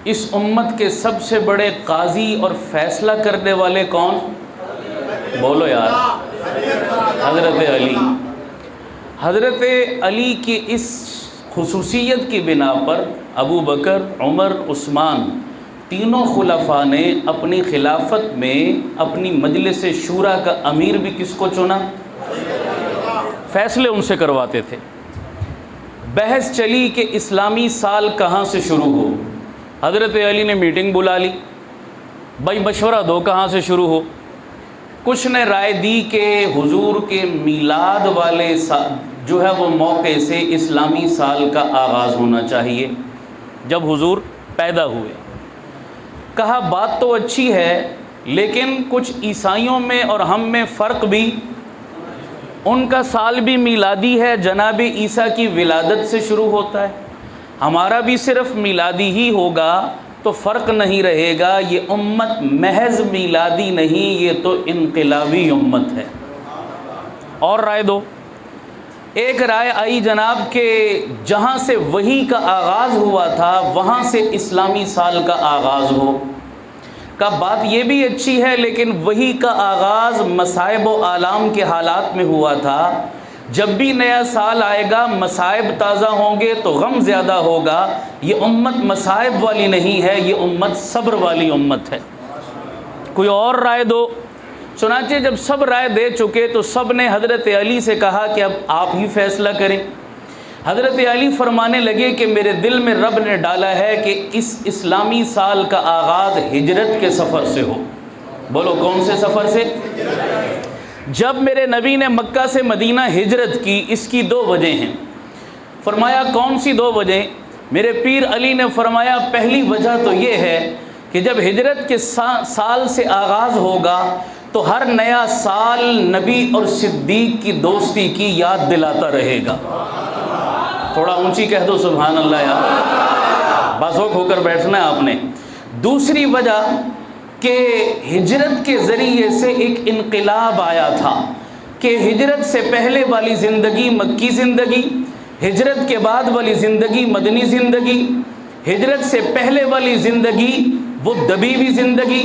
اس امت کے سب سے بڑے قاضی اور فیصلہ کرنے والے کون؟ بولو یار، حضرت علی۔ حضرت علی کی اس خصوصیت کی بنا پر ابو بکر، عمر، عثمان تینوں خلفاء نے اپنی خلافت میں اپنی مجلس شورا کا امیر بھی کس کو چنا؟ فیصلے ان سے کرواتے تھے۔ بحث چلی کہ اسلامی سال کہاں سے شروع ہو، حضرت علی نے میٹنگ بلا لی، بھائی مشورہ دو کہاں سے شروع ہو۔ کچھ نے رائے دی کہ حضور کے میلاد والے جو ہے وہ موقع سے اسلامی سال کا آغاز ہونا چاہیے، جب حضور پیدا ہوئے۔ کہا بات تو اچھی ہے، لیکن کچھ عیسائیوں میں اور ہم میں فرق بھی، ان کا سال بھی میلادی ہے، جناب عیسیٰ کی ولادت سے شروع ہوتا ہے، ہمارا بھی صرف میلادی ہی ہوگا تو فرق نہیں رہے گا۔ یہ امت محض میلادی نہیں، یہ تو انقلابی امت ہے۔ اور رائے دو۔ ایک رائے آئی جناب کہ جہاں سے وحی کا آغاز ہوا تھا وہاں سے اسلامی سال کا آغاز ہو۔ کا بات یہ بھی اچھی ہے، لیکن وحی کا آغاز مصائب و آلام کے حالات میں ہوا تھا، جب بھی نیا سال آئے گا مصائب تازہ ہوں گے تو غم زیادہ ہوگا۔ یہ امت مصائب والی نہیں ہے، یہ امت صبر والی امت ہے۔ کوئی اور رائے دو۔ چنانچہ جب سب رائے دے چکے تو سب نے حضرت علی سے کہا کہ اب آپ ہی فیصلہ کریں۔ حضرت علی فرمانے لگے کہ میرے دل میں رب نے ڈالا ہے کہ اس اسلامی سال کا آغاز ہجرت کے سفر سے ہو۔ بولو کون سے سفر سے؟ جب میرے نبی نے مکہ سے مدینہ ہجرت کی، اس کی دو وجہ ہیں۔ فرمایا کون سی دو وجہ؟ میرے پیر علی نے فرمایا پہلی وجہ تو یہ ہے کہ جب ہجرت کے سال سے آغاز ہوگا تو ہر نیا سال نبی اور صدیق کی دوستی کی یاد دلاتا رہے گا۔ تھوڑا اونچی کہہ دو سبحان اللہ یار، بازوق ہو کر بیٹھنا ہے آپ نے۔ دوسری وجہ کہ ہجرت کے ذریعے سے ایک انقلاب آیا تھا کہ ہجرت سے پہلے والی زندگی مکی زندگی، ہجرت کے بعد والی زندگی مدنی زندگی، ہجرت سے پہلے والی زندگی وہ دبی ہوئی زندگی،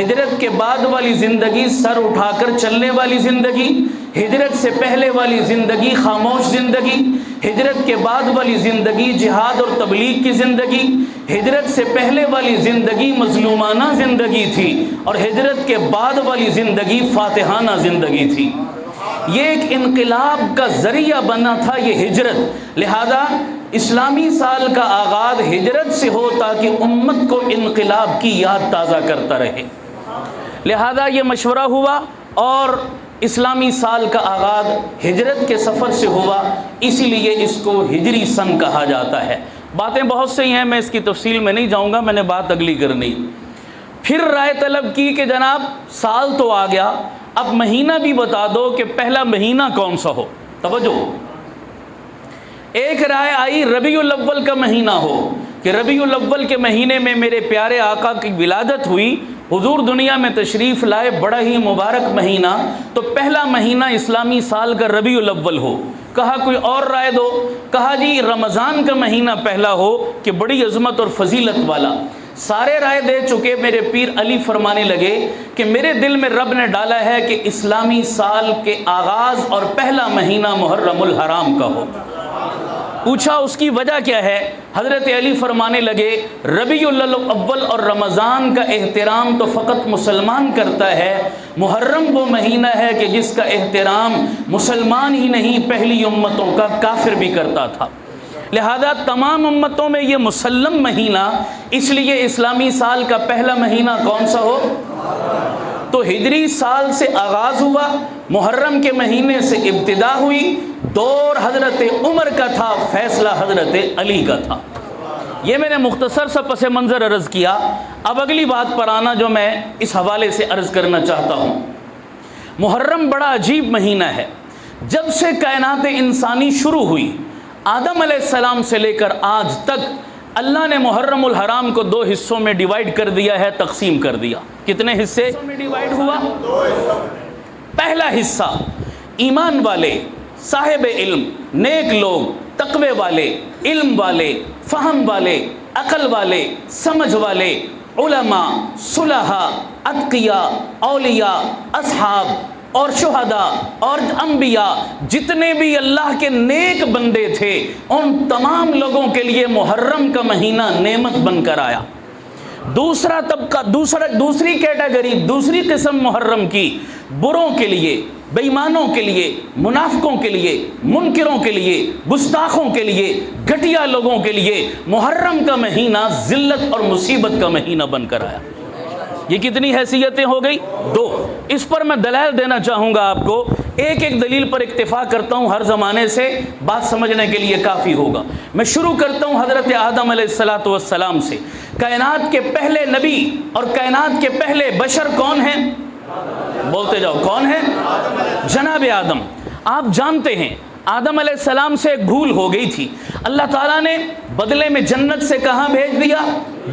ہجرت کے بعد والی زندگی سر اٹھا کر چلنے والی زندگی، ہجرت سے پہلے والی زندگی خاموش زندگی، ہجرت کے بعد والی زندگی جہاد اور تبلیغ کی زندگی، ہجرت سے پہلے والی زندگی مظلومانہ زندگی تھی اور ہجرت کے بعد والی زندگی فاتحانہ زندگی تھی۔ یہ ایک انقلاب کا ذریعہ بنا تھا یہ ہجرت، لہذا اسلامی سال کا آغاز ہجرت سے ہو تاکہ امت کو انقلاب کی یاد تازہ کرتا رہے۔ لہذا یہ مشورہ ہوا اور اسلامی سال کا آغاز ہجرت کے سفر سے ہوا، اسی لیے اس کو ہجری سن کہا جاتا ہے۔ باتیں بہت سی ہیں، میں اس کی تفصیل میں نہیں جاؤں گا، میں نے بات اگلی کرنی۔ پھر رائے طلب کی کہ جناب سال تو آ گیا، اب مہینہ بھی بتا دو کہ پہلا مہینہ کون سا ہو۔ توجہ، ایک رائے آئی ربیع الاول کا مہینہ ہو کہ ربیع الاول کے مہینے میں میرے پیارے آقا کی ولادت ہوئی، حضور دنیا میں تشریف لائے، بڑا ہی مبارک مہینہ، تو پہلا مہینہ اسلامی سال کا ربیع الاول ہو۔ کہا کوئی اور رائے دو۔ کہا جی رمضان کا مہینہ پہلا ہو کہ بڑی عظمت اور فضیلت والا۔ سارے رائے دے چکے، میرے پیر علی فرمانے لگے کہ میرے دل میں رب نے ڈالا ہے کہ اسلامی سال کے آغاز اور پہلا مہینہ محرم الحرام کا ہو۔ پوچھا اس کی وجہ کیا ہے؟ حضرت علی فرمانے لگے ربیع الاول اور رمضان کا احترام تو فقط مسلمان کرتا ہے، محرم وہ مہینہ ہے کہ جس کا احترام مسلمان ہی نہیں پہلی امتوں کا کافر بھی کرتا تھا، لہذا تمام امتوں میں یہ مسلم مہینہ، اس لیے اسلامی سال کا پہلا مہینہ کون سا ہو؟ تو ہجری سال سے آغاز ہوا، محرم کے مہینے سے ابتدا ہوئی، دور حضرت عمر کا تھا، فیصلہ حضرت علی کا تھا۔ یہ میں نے مختصر سا پس منظر عرض کیا۔ اب اگلی بات پر آنا جو میں اس حوالے سے عرض کرنا چاہتا ہوں۔ محرم بڑا عجیب مہینہ ہے۔ جب سے کائنات انسانی شروع ہوئی، آدم علیہ السلام سے لے کر آج تک، اللہ نے محرم الحرام کو دو حصوں میں ڈیوائیڈ کر دیا ہے، تقسیم کر دیا۔ کتنے حصے میں ڈیوائیڈ ہوا؟ پہلا حصہ ایمان والے، صاحب علم، نیک لوگ، تقوی والے، علم والے، فہم والے، عقل والے، سمجھ والے، علماء، صلحاء، اتقیاء، اولیاء، اصحاب اور شہداء اور انبیاء، جتنے بھی اللہ کے نیک بندے تھے، ان تمام لوگوں کے لیے محرم کا مہینہ نعمت بن کر آیا۔ دوسرا طبقہ، دوسری کیٹیگری، دوسری قسم محرم کی، بروں کے لیے، بے ایمانوں کے لیے، منافقوں کے لیے، منکروں کے لیے، گستاخوں کے لیے، گھٹیا لوگوں کے لیے محرم کا مہینہ ذلت اور مصیبت کا مہینہ بن کر آیا۔ یہ کتنی حیثیتیں ہو گئی؟ 2۔ اس پر میں دلائل دینا چاہوں گا آپ کو، ایک ایک دلیل پر اکتفا کرتا ہوں، ہر زمانے سے بات سمجھنے کے لیے کافی ہوگا۔ میں شروع کرتا ہوں حضرت آدم علیہ السلام سے۔ کائنات کے پہلے نبی اور کائنات کے پہلے بشر کون ہیں؟ بولتے جاؤ، کون ہیں؟ جناب آدم۔ آپ جانتے ہیں آدم علیہ السلام سے ایک بھول ہو گئی تھی، اللہ تعالیٰ نے بدلے میں جنت سے کہاں بھیج دیا؟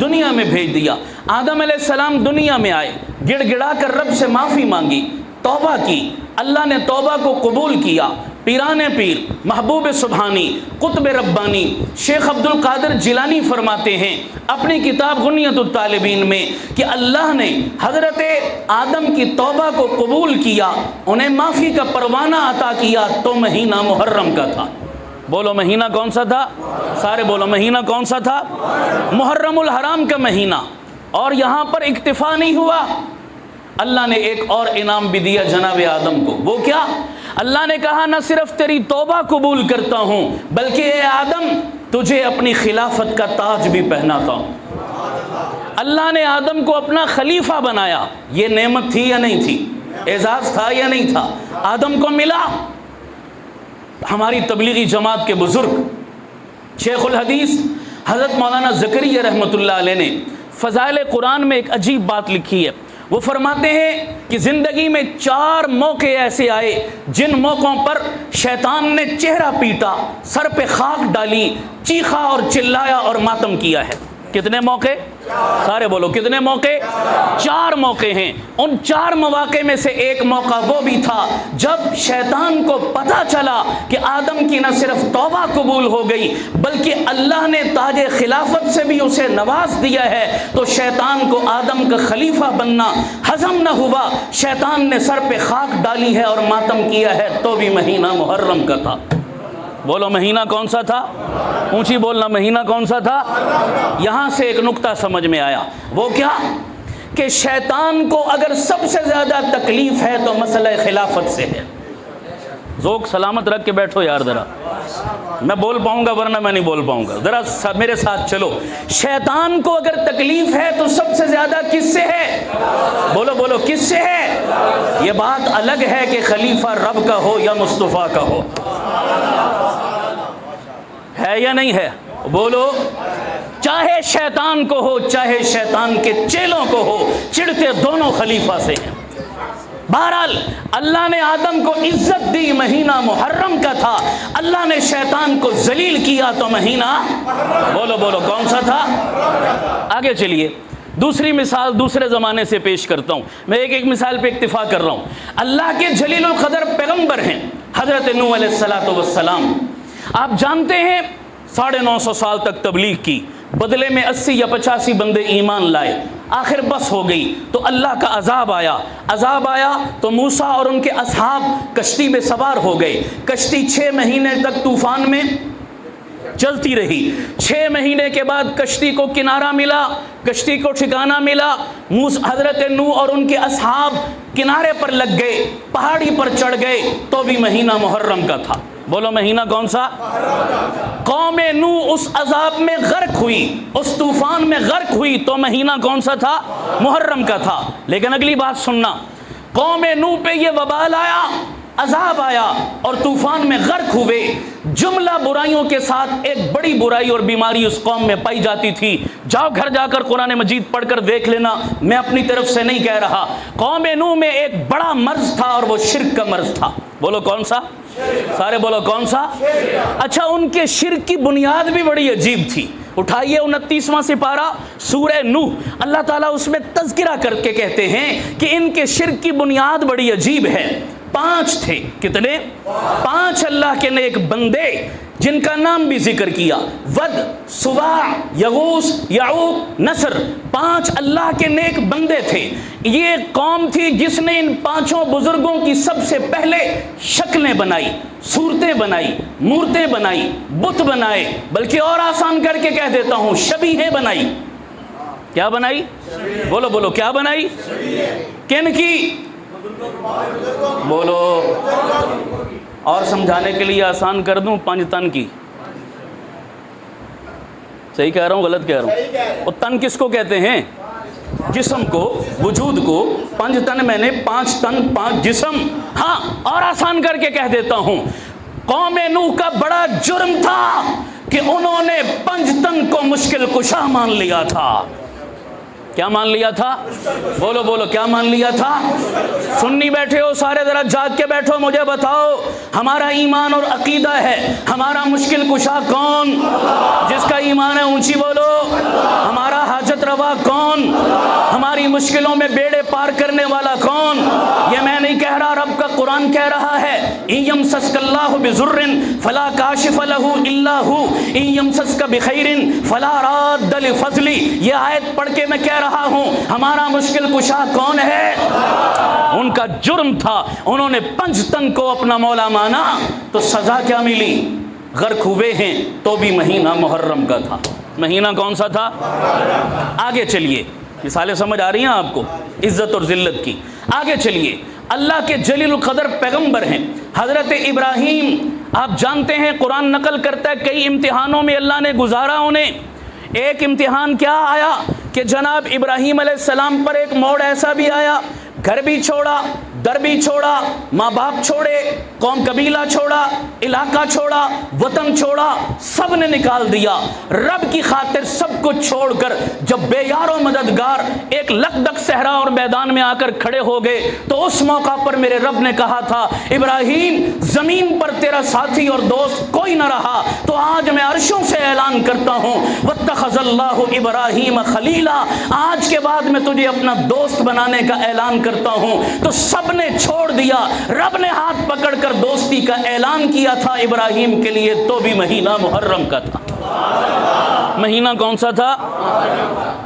دنیا میں بھیج دیا۔ آدم علیہ السلام دنیا میں آئے، گڑ گڑا کر رب سے معافی مانگی، توبہ کی، اللہ نے توبہ کو قبول کیا۔ پیران پیر، محبوب سبحانی، قطب ربانی شیخ عبد القادر جیلانی فرماتے ہیں اپنی کتاب غنیۃ الطالبین میں کہ اللہ نے حضرت آدم کی توبہ کو قبول کیا، انہیں معافی کا پروانہ عطا کیا تو مہینہ محرم کا تھا۔ بولو مہینہ کون سا تھا؟ سارے بولو مہینہ کون سا تھا؟ محرم الحرام کا مہینہ۔ اور یہاں پر اکتفا نہیں ہوا، اللہ نے ایک اور انعام بھی دیا جناب آدم کو۔ وہ کیا؟ اللہ نے کہا نہ صرف تیری توبہ قبول کرتا ہوں بلکہ اے آدم تجھے اپنی خلافت کا تاج بھی پہناتا ہوں۔ اللہ نے آدم کو اپنا خلیفہ بنایا۔ یہ نعمت تھی یا نہیں تھی؟ اعزاز تھا یا نہیں تھا؟ آدم کو ملا۔ ہماری تبلیغی جماعت کے بزرگ شیخ الحدیث حضرت مولانا زکریا رحمۃ اللہ علیہ نے فضائل قرآن میں ایک عجیب بات لکھی ہے۔ وہ فرماتے ہیں کہ زندگی میں 4 موقع ایسے آئے جن موقعوں پر شیطان نے چہرہ پیٹا، سر پہ خاک ڈالی، چیخا اور چلایا اور ماتم کیا ہے۔ کتنے موقع؟ سارے بولو کتنے موقع؟ 4 موقع ہیں۔ ان 4 مواقع میں سے ایک موقع وہ بھی تھا جب شیطان کو پتہ چلا کہ آدم کی نہ صرف توبہ قبول ہو گئی بلکہ اللہ نے تاج خلافت سے بھی اسے نواز دیا ہے، تو شیطان کو آدم کا خلیفہ بننا ہضم نہ ہوا، شیطان نے سر پہ خاک ڈالی ہے اور ماتم کیا ہے، تو بھی مہینہ محرم کا تھا۔ بولو مہینہ کون سا تھا؟ اونچی بولنا، مہینہ کون سا تھا؟ یہاں سے ایک نقطہ سمجھ میں آیا، وہ کیا کہ شیطان کو اگر سب سے زیادہ تکلیف ہے تو مسئلہ خلافت سے ہے۔ ذوق سلامت رکھ کے بیٹھو یار، ذرا میں بول پاؤں گا ورنہ میں نہیں بول پاؤں گا، ذرا میرے ساتھ چلو۔ شیطان کو اگر تکلیف ہے تو سب سے زیادہ کس سے ہے؟ بولو بولو کس سے ہے؟ یہ بات الگ ہے کہ خلیفہ رب کا ہو یا مصطفیٰ کا ہو، ہے یا نہیں ہے؟ بولو، چاہے شیطان کو ہو چاہے شیطان کے چیلوں کو ہو، چڑھتے دونوں خلیفہ سے ہیں۔ بہرحال اللہ نے آدم کو عزت دی، مہینہ محرم کا تھا، اللہ نے شیطان کو ذلیل کیا تو مہینہ بولو بولو کون سا تھا؟ آگے چلیے، دوسری مثال دوسرے زمانے سے پیش کرتا ہوں، میں ایک ایک مثال پہ اکتفا کر رہا ہوں۔ اللہ کے جلیل القدر پیغمبر ہیں حضرت نوح علیہ السلام۔ آپ جانتے ہیں 950 سال تک تبلیغ کی، بدلے میں 80 یا 85 بندے ایمان لائے، آخر بس ہو گئی تو اللہ کا عذاب آیا تو موسیٰ اور ان کے اصحاب کشتی میں سوار ہو گئے۔ کشتی 6 مہینے تک طوفان میں چلتی رہی۔ 6 مہینے کے بعد کشتی کو کنارہ ملا، کشتی کو ٹھکانہ ملا۔ حضرت نوح اور ان کے اصحاب کنارے پر لگ گئے، پہاڑی پر چڑھ گئے، تو بھی مہینہ محرم کا تھا۔ بولو مہینہ کون سا؟ قوم نوح اس عذاب میں غرق ہوئی، اس طوفان میں غرق ہوئی، تو مہینہ کون سا تھا؟ محرم کا تھا۔ لیکن اگلی بات سننا، قوم نوح پہ یہ وبال آیا، عذاب آیا اور طوفان میں غرق ہوئے۔ جملہ برائیوں کے ساتھ ایک بڑی برائی اور بیماری اس قوم میں پائی جاتی تھی۔ جاؤ گھر جا کر قرآن مجید پڑھ کر دیکھ لینا، میں اپنی طرف سے نہیں کہہ رہا۔ قوم نوح میں ایک بڑا مرض تھا اور وہ شرک کا مرض تھا۔ بولو کون سا؟ سارے بولو کون سا؟ اچھا، ان کے شرک کی بنیاد بھی بڑی عجیب تھی۔ اٹھائیے 29واں سپارہ سورہ نوح، اللہ تعالیٰ اس میں تذکرہ کر کے کہتے ہیں کہ ان کے شرک کی بنیاد بڑی عجیب ہے۔ 5 تھے. کتنے؟ 5 اللہ کے نیک بندے جن کا نام بھی ذکر کیا. ود، سواع، یغوث، یعوق، نصر. 5 اللہ کے نیک بندے تھے. یہ ایک قوم تھی جس نے ان 5 بزرگوں کی سب سے پہلے شکلیں بنائی، صورتیں بنائی، مورتیں بنائی، بت بنائے، بلکہ اور آسان کر کے کہہ دیتا ہوں شبیہیں بنائی. کیا بنائی؟ بولو بولو، کیا بنائی؟ کن کی؟ بولو. اور سمجھانے کے لیے آسان کر دوں، 5 تن کی. صحیح کہہ رہا ہوں غلط کہہ رہا ہوں؟ اور تن کس کو کہتے ہیں؟ جسم کو، وجود کو. 5 تن میں نے 5 تن 5 جسم. ہاں، اور آسان کر کے کہہ دیتا ہوں، قوم نوح کا بڑا جرم تھا کہ انہوں نے 5 تن کو مشکل کشا مان لیا تھا. کیا مان لیا تھا؟ بولو بولو، کیا مان لیا تھا؟ سننی بیٹھے ہو سارے، ذرا جاگ کے بیٹھو، مجھے بتاؤ ہمارا ایمان اور عقیدہ ہے ہمارا مشکل کشا کون؟ جس کا ایمان ہے اونچی بولو. ہمارا حاجت روا کون؟ ہماری مشکلوں میں بیڑے پار کرنے والا کون؟ یہ میں نہیں کہہ رہا، رب کا قرآن کہہ رہا ہے. ان یمسسک اللہ بضر فلا کاشف لہ الا ہو ان یمسسک بخیر فلا راد لفضلہ. یہ آیت پڑھ کے میں کہہ رہا ہوں ہمارا مشکل کشا کون ہے؟ ان کا جرم تھا انہوں نے 5 تن کو اپنا مولا مانا. تو سزا کیا ملی؟ غرق ہوئے ہیں تو بھی مہینہ محرم کا تھا. مہینہ کون سا تھا؟ آگے چلیے، مثالیں سمجھ آ رہی ہیں آپ کو عزت اور ذلت کی. آگے چلیے، اللہ کے جلیل القدر پیغمبر ہیں حضرت ابراہیم. آپ جانتے ہیں قرآن نقل کرتا ہے کئی امتحانوں میں اللہ نے گزارا انہیں. ایک امتحان کیا آیا کہ جناب ابراہیم علیہ السلام پر ایک موڑ ایسا بھی آیا، گھر بھی چھوڑا، در بھی چھوڑا، ماں باپ چھوڑے، قوم قبیلہ چھوڑا، علاقہ چھوڑا، وطن چھوڑا، سب نے نکال دیا. رب کی خاطر سب کو چھوڑ کر جب بے یار و مددگار ایک لکدک صحرا اور میدان میں آ کر کھڑے ہو گئے تو اس موقع پر میرے رب نے کہا تھا ابراہیم زمین پر تیرا ساتھی اور دوست کوئی نہ رہا، تو آج میں عرشوں سے اعلان کرتا ہوں واتخذ اللہ ابراہیم خلیلا، آج کے بعد میں تجھے اپنا دوست بنانے کا اعلان کرتا ہوں. تو سب نے چھوڑ دیا، رب نے ہاتھ پکڑ کر دوستی کا اعلان کیا تھا ابراہیم کے لیے، تو بھی مہینہ محرم کا تھا. مہینہ کون سا تھا؟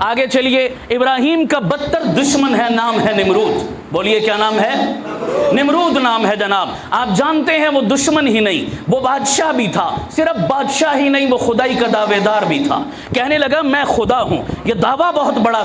آگے چلیے، ابراہیم کا بدتر دشمن ہے، نام ہے نمرود. بولیے کیا نام ہے؟ نمرود نام ہے جناب. آپ جانتے ہیں وہ دشمن ہی نہیں، وہ بادشاہ بھی تھا. صرف بادشاہ ہی نہیں، وہ خدائی کا دعوے دار بھی تھا. کہنے لگا میں خدا ہوں. یہ دعویٰ بہت بڑا